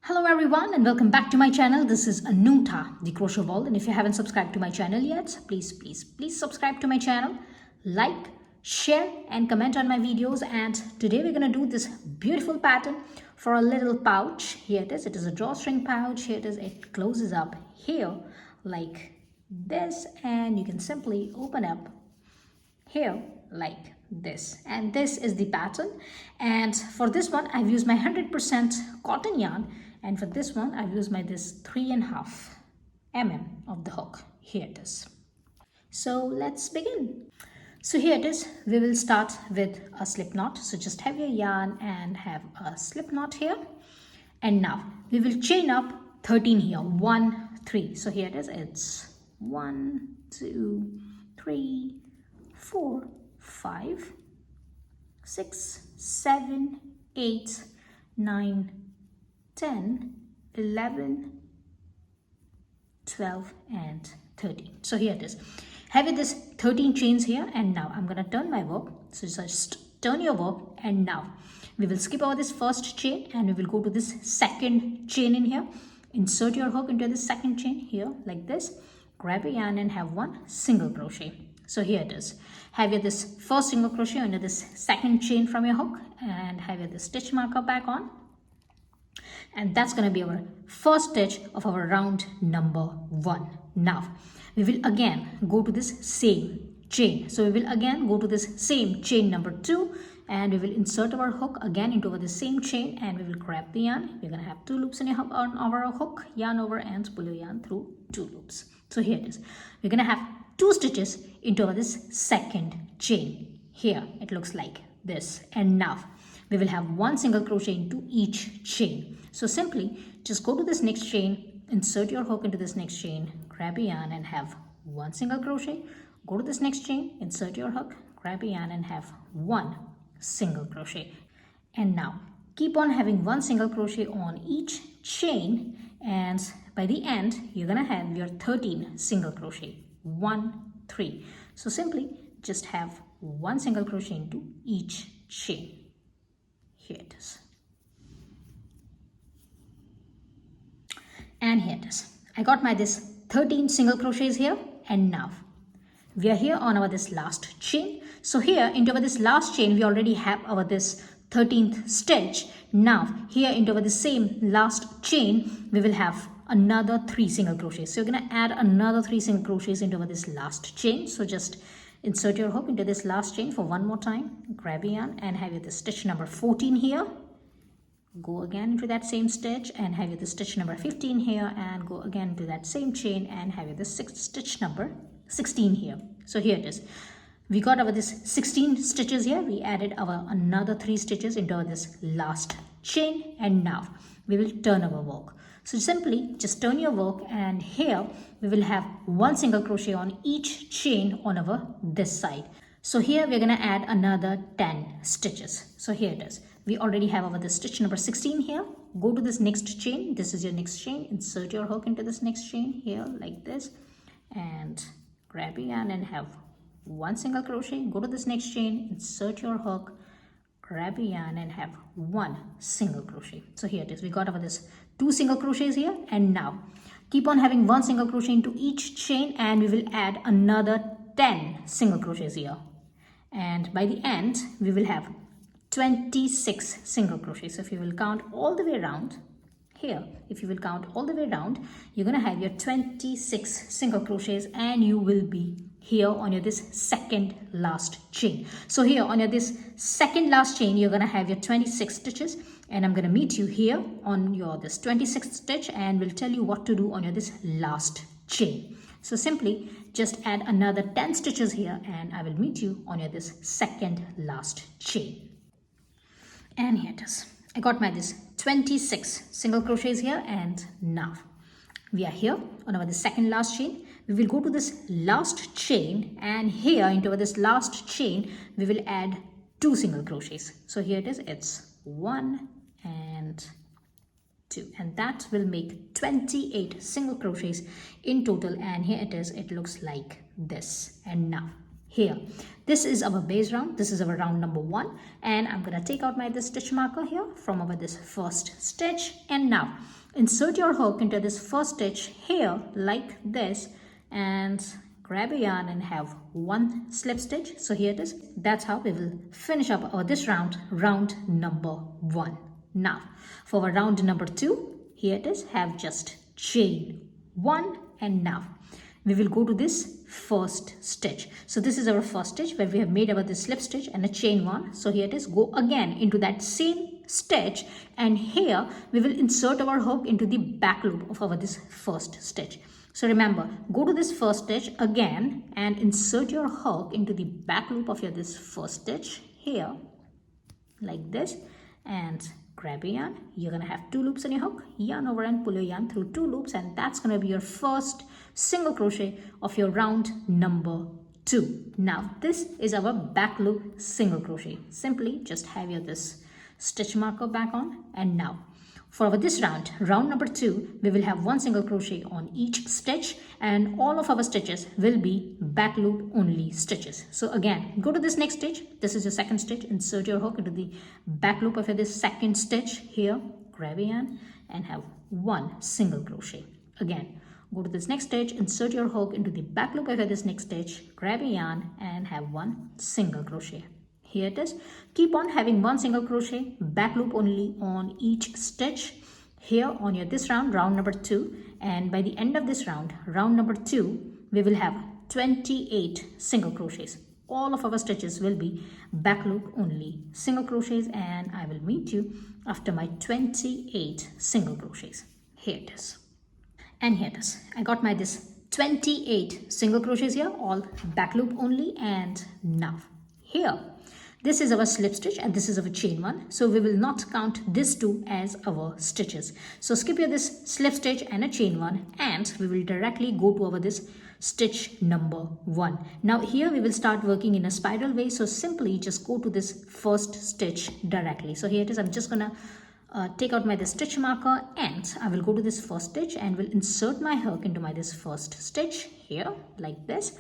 Hello everyone and welcome back to my channel. This is Anuta, the Crochet World, and if you haven't subscribed to my channel yet, please subscribe to my channel, like, share and comment on my videos. And today we're going to do this beautiful pattern for a little pouch. Here it is a drawstring pouch. Here it is, it closes up here like this, and you can simply open up here like this, and this is the pattern. And for this one I've used my 100% cotton yarn, and for this one I've used my this 3.5 mm of the hook. Here it is. So let's begin. So here it is, we will start with a slip knot. So just have your yarn and have a slip knot here, and now we will chain up 13 here. 1 3. So here it is, it's 1 2 3 4 5 6 7 8 9 10 11 12 and 13. So here it is, have this 13 chains here, and now I'm going to turn my work. So just turn your work, and now we will skip over this first chain and we will go to this second chain in here. Insert your hook into this second chain here like this, grab a yarn and have one single crochet. So here it is, have your this first single crochet under this second chain from your hook, and have your the stitch marker back on, and that's going to be our first stitch of our round number 1. Now we will again go to this same chain. So we will again go to this same chain number 2, and we will insert our hook again into the same chain, and we will grab the yarn. We're going to have 2 loops in your hook, on our hook, yarn over and pull your yarn through 2 loops. So here it is, we're going to have 2 stitches into this second chain. Here it looks like this, and now we will have 1 single crochet into each chain. So simply just go to this next chain, insert your hook into this next chain, grab a yarn and have 1 single crochet, go to this next chain, insert your hook, grab a yarn and have 1 single crochet, and now keep on having 1 single crochet on each chain, and by the end you're gonna have your 13 single crochet. 1 3. So simply just have 1 single crochet into each chain. Here it is, and here it is, I got my this 13 single crochets here, and now we are here on our this last chain. So here into our this last chain we already have our this 13th stitch. Now here into our the same last chain we will have another 3 single crochets. So you're going to add another 3 single crochets into this last chain. So just insert your hook into this last chain for one more time, grab a yarn and have the stitch number 14 here, go again into that same stitch and have the stitch number 15 here, and go again to that same chain and have the stitch number 16 here. So here it is, we got our this 16 stitches here, we added our another 3 stitches into this last chain, and now we will turn our work. So simply just turn your work, and here we will have 1 single crochet on each chain on our this side. So here we're going to add another 10 stitches. So here it is, we already have our the stitch number 16 here. Go to this next chain, this is your next chain, insert your hook into this next chain here like this, and grab a yarn and have 1 single crochet. Go to this next chain, insert your hook, grab a yarn and have 1 single crochet. So here it is, we got over this 2 single crochets here, and now keep on having 1 single crochet into each chain, and we will add another 10 single crochets here, and by the end we will have 26 single crochets. So if you will count all the way around here, if you will count all the way around, you're going to have your 26 single crochets, and you will be here on your this second last chain. So here on your this second last chain you're going to have your 26 stitches, and I'm going to meet you here on your this 26th stitch, and will tell you what to do on your this last chain. So simply just add another 10 stitches here, and I will meet you on your this second last chain. And here it is, I got my this 26 single crochets here, and now we are here on our the second last chain. We will go to this last chain, and here into this last chain we will add 2 single crochets. So here it is, it's 1 and 2, and that will make 28 single crochets in total. And here it is, it looks like this. And now here, this is our base round, this is our round number 1, and I'm going to take out my this stitch marker here from over this first stitch, and now insert your hook into this first stitch here like this and grab a yarn and have one slip stitch. So here it is. That's how we will finish up our this round number 1. Now for our round number 2, here it is, have just chain 1 and now we will go to this first stitch. So this is our first stitch where we have made our this slip stitch and a chain 1. So here it is, go again into that same stitch and here we will insert our hook into the back loop of our this first stitch. So remember, go to this first stitch again and insert your hook into the back loop of your this first stitch here like this and grab a yarn. You're gonna have 2 loops on your hook, yarn over and pull your yarn through 2 loops, and that's gonna be your first single crochet of your round number 2. Now this is our back loop single crochet. Simply just have your this stitch marker back on, and now for our this round number 2, we will have 1 single crochet on each stitch and all of our stitches will be back loop only stitches. So again, go to this next stitch. This is your second stitch. Insert your hook into the back loop of this second stitch here, grab a yarn and have 1 single crochet. Again, go to this next stitch, insert your hook into the back loop of this next stitch, grab a yarn and have 1 single crochet. Here it is. Keep on having 1 single crochet, back loop only on each stitch here on your this round number 2, and by the end of this round number 2, we will have 28 single crochets. All of our stitches will be back loop only single crochets, and I will meet you after my 28 single crochets. Here it is. And here it is. I got my this 28 single crochets here, all back loop only, and now here this is our slip stitch and this is our chain 1. So we will not count this 2 as our stitches. So skip your this slip stitch and a chain 1 and we will directly go to our this stitch number 1. Now here we will start working in a spiral way. So simply just go to this first stitch directly. So here it is. I'm just gonna take out my this stitch marker and I will go to this first stitch and will insert my hook into my this first stitch here like this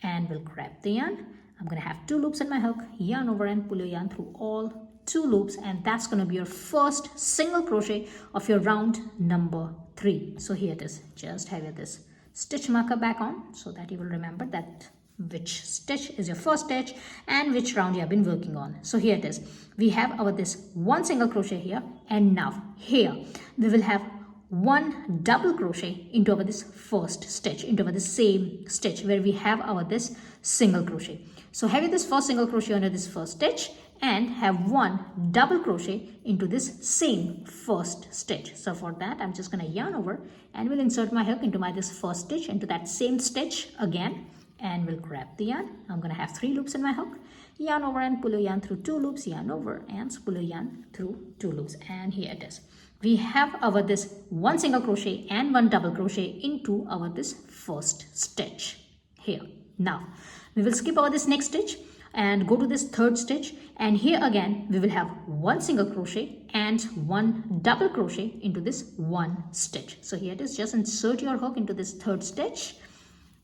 and will grab the yarn. I'm going to have 2 loops in my hook, yarn over and pull your yarn through all 2 loops, and that's going to be your first single crochet of your round number 3. So here it is. Just have this stitch marker back on so that you will remember that which stitch is your first stitch and which round you have been working on. So here it is. We have our this 1 single crochet here, and now here we will have 1 double crochet into our this first stitch, into our the same stitch where we have our this single crochet. So have this first single crochet under this first stitch and have 1 double crochet into this same first stitch. So for that I'm just going to yarn over and will insert my hook into my this first stitch into that same stitch again and will grab the yarn. I'm going to have 3 loops in my hook, yarn over and pull a yarn through 2 loops, yarn over and pull a yarn through 2 loops, and here it is. We have our this 1 single crochet and 1 double crochet into our this first stitch here. Now we will skip over this next stitch and go to this third stitch, and here again we will have 1 single crochet and 1 double crochet into this 1 stitch. So here it is. Just insert your hook into this third stitch,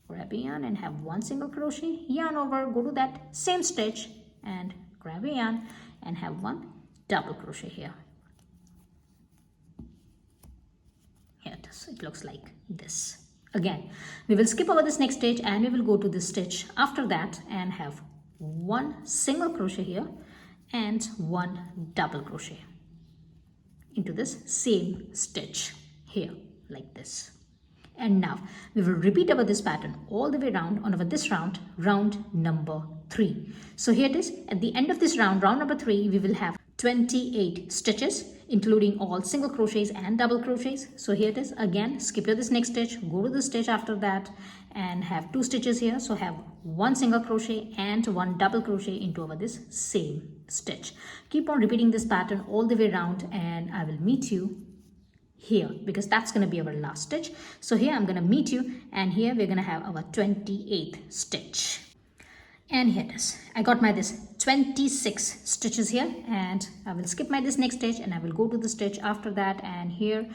grab a yarn and have 1 single crochet, yarn over, go to that same stitch and grab a yarn and have 1 double crochet here. Here it is. It looks like this. Again, we will skip over this next stitch and we will go to this stitch after that and have 1 single crochet here and 1 double crochet into this same stitch here like this. And now we will repeat over this pattern all the way around on our this round number 3. So here it is. At the end of this round number 3, we will have 28 stitches, including all single crochets and double crochets. So here it is. Again, skip your this next stitch, go to the stitch after that and have 2 stitches here. So have 1 single crochet and 1 double crochet into our this same stitch. Keep on repeating this pattern all the way around and I will meet you here because that's going to be our last stitch. So here I'm going to meet you and here we're going to have our 28th stitch. And here it is. I got my this 26 stitches here and I will skip my this next stitch and I will go to the stitch after that, and here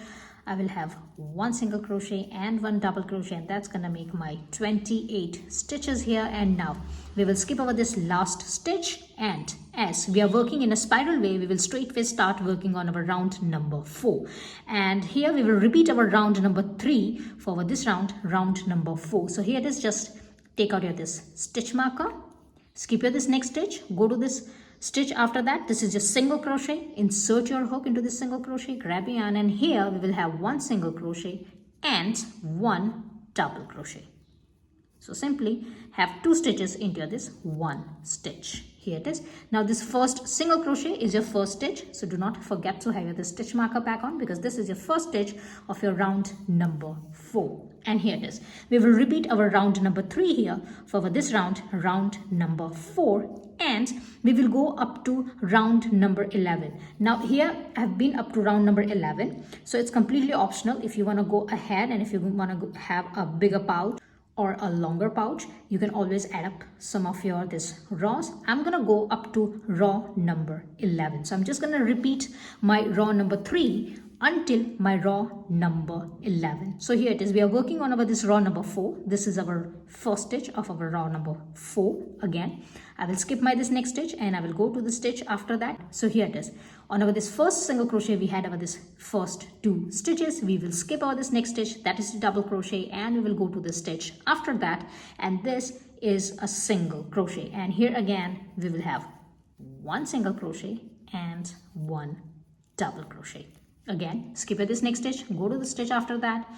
I will have one single crochet and one double crochet, and that's gonna make my 28 stitches here. And now we will skip over this last stitch, and as we are working in a spiral way, we will straightway start working on our round number 4. And here we will repeat our round number 3 for this round number 4. So here it is, just take out your this stitch marker, skip your this next stitch, go to this stitch after that. This is your single crochet, insert your hook into this single crochet, grab your yarn, and here we will have one single crochet and one double crochet. So simply have 2 stitches into this one stitch. Here it is. Now this first single crochet is your first stitch, so do not forget to have the stitch marker back on, because this is your first stitch of your round number 4. And here it is. We will repeat our round number 3 here for this round number 4, and we will go up to round number 11. Now here I have been up to round number 11, so it's completely optional. If you want to go ahead and if you want to have a bigger pouch or a longer pouch, you can always add up some of your this rows. I'm gonna go up to row number 11, so I'm just gonna repeat my row number 3 until my row number 11. So here it is, we are working on our this row number 4. This is our first stitch of our row number 4. Again, I will skip my this next stitch and I will go to the stitch after that. So here it is, on our this first single crochet we had our this first 2 stitches. We will skip over this next stitch, that is the double crochet, and we will go to the stitch after that, and this is a single crochet. And here again we will have one single crochet and one double crochet. Again, skip at this next stitch, go to the stitch after that,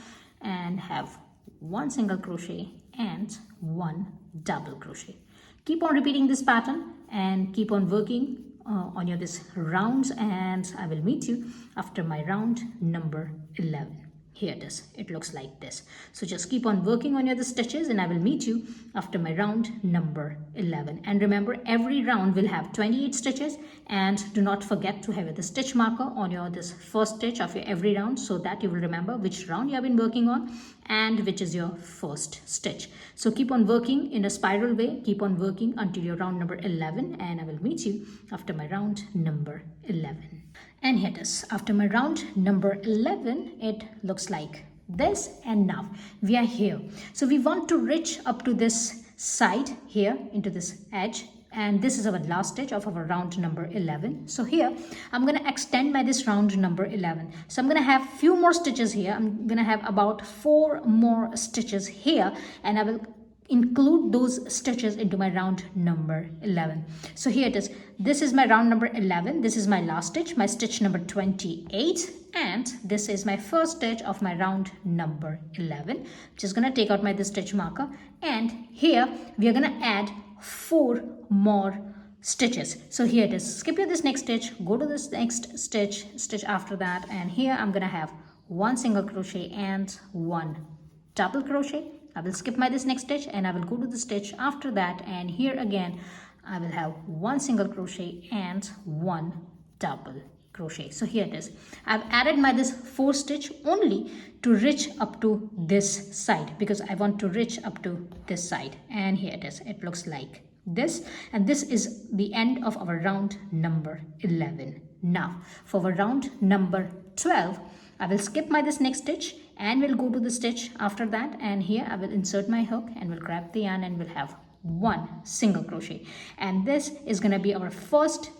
and have one single crochet and one double crochet. Keep on repeating this pattern and keep on working on your this rounds, and I will meet you after my round number 11. Here it is, it looks like this. So just keep on working on your the stitches and I will meet you after my round number 11. And remember, every round will have 28 stitches, and do not forget to have the stitch marker on your this first stitch of your every round, so that you will remember which round you have been working on and which is your first stitch. So keep on working in a spiral way, keep on working until your round number 11, and I will meet you after my round number 11. And here it is, after my round number 11, it looks like this. And now we are here, so we want to reach up to this side here into this edge, and this is our last stitch of our round number 11. So here I'm going to extend my this round number 11, so I'm going to have few more stitches here. I'm going to have about 4 more stitches here, and I will include those stitches into my round number 11. So here it is, this is my round number 11, this is my last stitch, my stitch number 28, and this is my first stitch of my round number 11. Just gonna take out my this stitch marker, and here we are gonna add 4 more stitches. So here it is, skip this next stitch, go to this next stitch after that, and here I'm gonna have one single crochet and one double crochet. I will skip my this next stitch and I will go to the stitch after that, and here again I will have one single crochet and one double crochet. So here it is, I've added my this 4 stitch only to reach up to this side, because I want to reach up to this side. And here it is, it looks like this, and this is the end of our round number 11. Now for our round number 12, I will skip my this next stitch and we'll go to the stitch after that, and here I will insert my hook and we'll grab the yarn and we'll have one single crochet, and this is going to be our first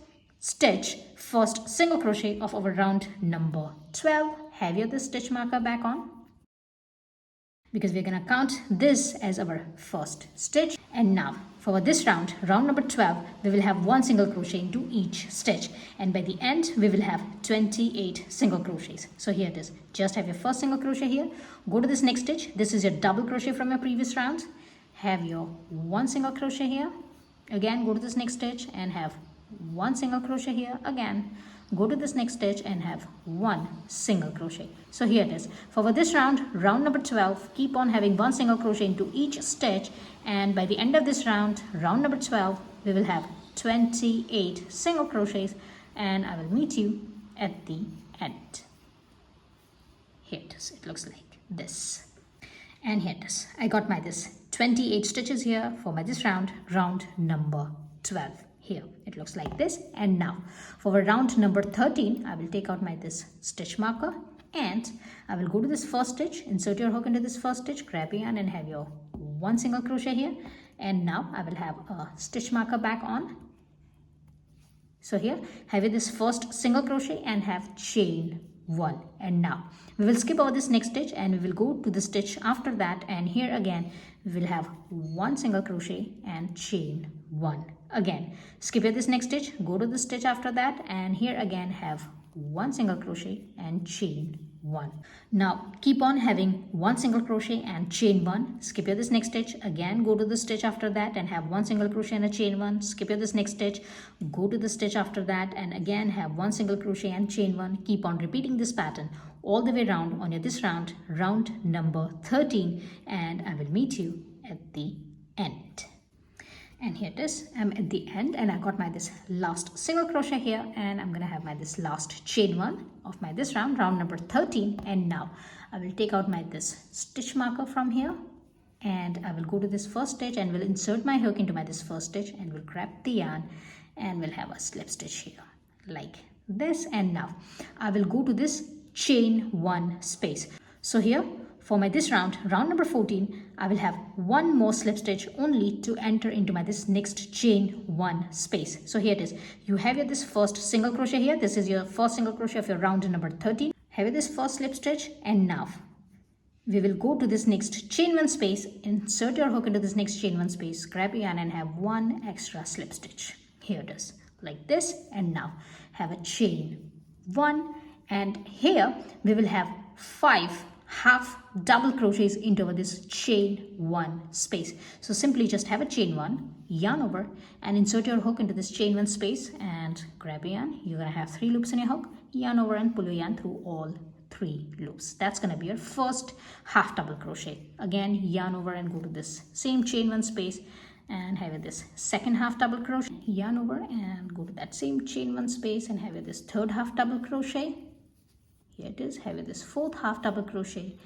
stitch, first single crochet of our round number 12. Have your the stitch marker back on, because we're going to count this as our first stitch. And now for this round number 12, we will have one single crochet into each stitch, and by the end we will have 28 single crochets. So here it is, just have your first single crochet here, go to this next stitch, this is your double crochet from your previous round, have your one single crochet here, again go to this next stitch and have one single crochet here, again go to this next stitch and have one single crochet. So here it is, for this round number 12, keep on having one single crochet into each stitch, and by the end of this round number 12, we will have 28 single crochets, and I will meet you at the end. Here it is, it looks like this. And here it is, I got my this 28 stitches here for my this round number 12. Here it looks like this. And now for round number 13, I will take out my this stitch marker And I will go to this first stitch, insert your hook into this first stitch, grab your yarn and have your 1 single crochet here. And now I will have a stitch marker back on. So here have this first single crochet and have chain 1. And now we will skip over this next stitch and we will go to the stitch after that, and here again we will have 1 single crochet and chain 1. Again skip here this next stitch, go to the stitch after that, and here again have 1 single crochet and chain 1. Now keep on having 1 single crochet and chain 1. Skip here this next stitch, again go to the stitch after that and have 1 single crochet and a chain 1. Skip here this next stitch, go to the stitch after that and again have 1 single crochet and chain 1. Keep on repeating this pattern all the way around on your this round, round number 13, and I will meet you at the end. And here it is, I'm at the end and I got my this last single crochet here, and I'm gonna have my this last chain 1 of my this round, round number 13. And now I will take out my this stitch marker from here and I will go to this first stitch and will insert my hook into my this first stitch and will grab the yarn and will have a slip stitch here like this. And now I will go to this chain 1 space. So here for my this round, round number 14, I will have 1 more slip stitch only to enter into my this next chain 1 space. So here it is. You have your this first single crochet here. This is your first single crochet of your round number 13. Have this first slip stitch, and now we will go to this next chain 1 space, insert your hook into this next chain 1 space, grab your yarn and have 1 extra slip stitch. Here it is like this, and now have a chain 1, and here we will have 5 half double crochets into this chain 1 space. So simply just have a chain 1, yarn over and insert your hook into this chain 1 space and grab a yarn. You're gonna have 3 loops in your hook, yarn over and pull your yarn through all 3 loops. That's gonna be your first half double crochet. Again yarn over and go to this same chain 1 space and have this second half double crochet, yarn over and go to that same chain 1 space and have this third half double crochet. Here it is, have this fourth half double crochet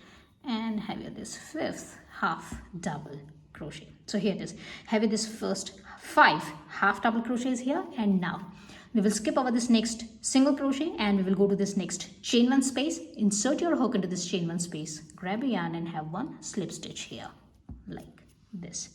and have this fifth half double crochet. So here it is, have this first 5 half double crochets here, and now we will skip over this next single crochet and we will go to this next chain 1 space, insert your hook into this chain 1 space, grab a yarn and have 1 slip stitch here like this.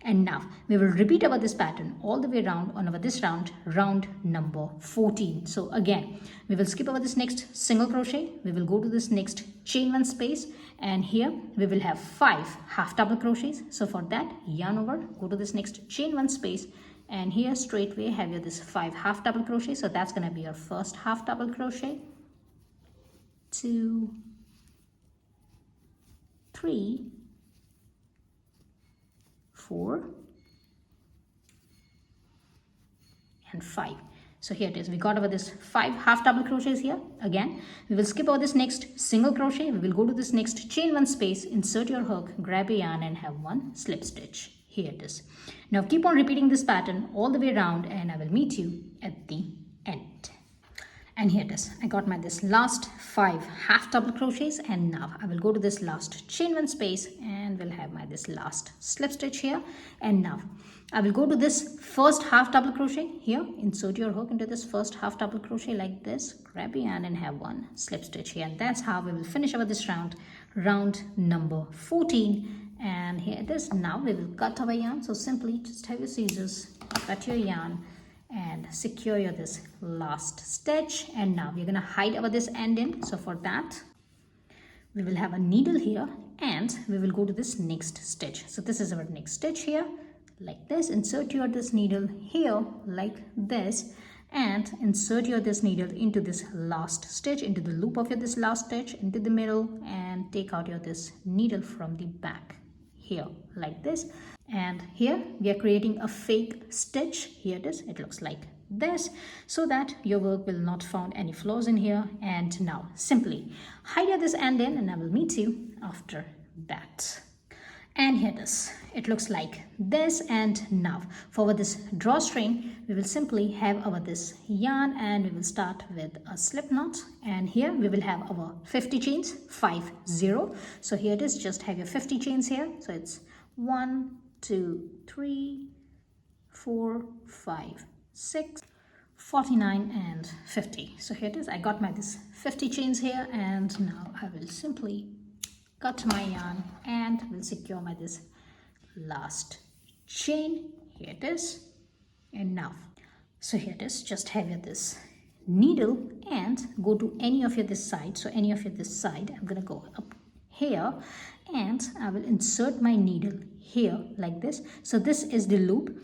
And now we will repeat over this pattern all the way around on our this round, round number 14. So again we will skip over this next single crochet, we will go to this next chain 1 space, and here we will have 5 half double crochets. So for that yarn over, go to this next chain 1 space, and here straightway have your this 5 half double crochet. So that's going to be your first half double crochet, 2, 3, 4 and 5. So here it is, we got over this 5 half double crochets here. Again we will skip over this next single crochet, we will go to this next chain 1 space, insert your hook, grab a yarn and have 1 slip stitch. Here it is. Now keep on repeating this pattern all the way around and I will meet you at the end. And here it is, I got my this last 5 half double crochets, and now I will go to this last chain 1 space and will have my this last slip stitch here. And now I will go to this first half double crochet here, insert your hook into this first half double crochet like this, grab a yarn and have 1 slip stitch here, and that's how we will finish over this round, round number 14. And here it is. Now we will cut our yarn. So simply just have your scissors, cut your yarn and secure your this last stitch, and now we're gonna hide over this end in. So for that we will have a needle here and we will go to this next stitch. So this is our next stitch here like this. Insert your this needle here like this and insert your this needle into this last stitch, into the loop of your this last stitch, into the middle, and take out your this needle from the back here like this. And here we are creating a fake stitch. Here it is, it looks like this, so that your work will not find any flaws in here. And now simply hide this end in and I will meet you after that. And here it is, it looks like this. And now for this drawstring we will simply have our this yarn and we will start with a slip knot, and here we will have our 50 chains, 50. So here it is, just have your 50 chains here. So it's 1, 2, 3, 4, 5, 6, 49 and 50. So here it is. I got my this 50 chains here, and now I will simply cut my yarn and will secure my this last chain. Here it is. Enough. So here it is. Just have your this needle and go to any of your this side. So any of your this side, I'm gonna go up here and I will insert my needle here like this. So this is the loop.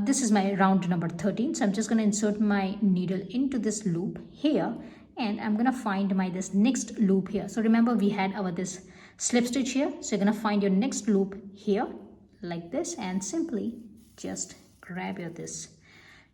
This is my round number 13. So I'm just going to insert my needle into this loop here, and I'm going to find my this next loop here. So remember we had our this slip stitch here. So you're going to find your next loop here like this, and simply just grab your this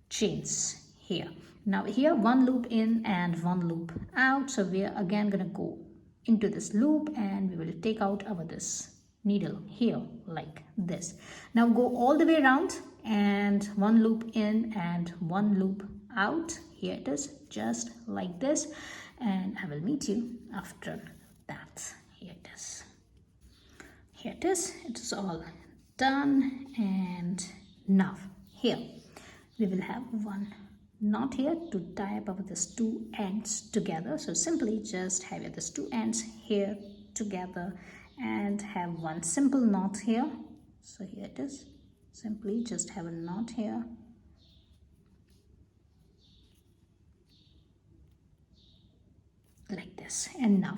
chains here. Now here one loop in and one loop out. So we are again going to go into this loop and we will take out our this needle here like this. Now go all the way around and one loop in and one loop out. Here it is, just like this, and I will meet you after that. Here it is. Here it is. It is all done, and now here we will have one knot here to tie up our this two ends together. So simply just have your this two ends here together and have one simple knot here. So here it is. Simply just have a knot here. Like this. And now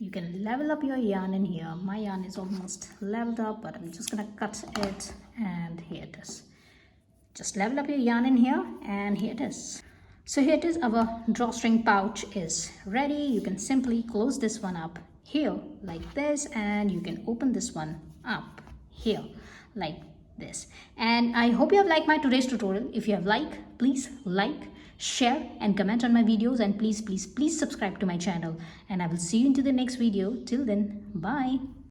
you can level up your yarn in here. My yarn is almost leveled up, but I'm just gonna cut it, and here it is. Just level up your yarn in here, and here it is. So here it is. Our drawstring pouch is ready. You can simply close this one up here like this, and you can open this one up here like this. And I hope you have liked my today's tutorial. If you have liked, please like, share and comment on my videos, and please subscribe to my channel, and I will see you into the next video. Till then, bye.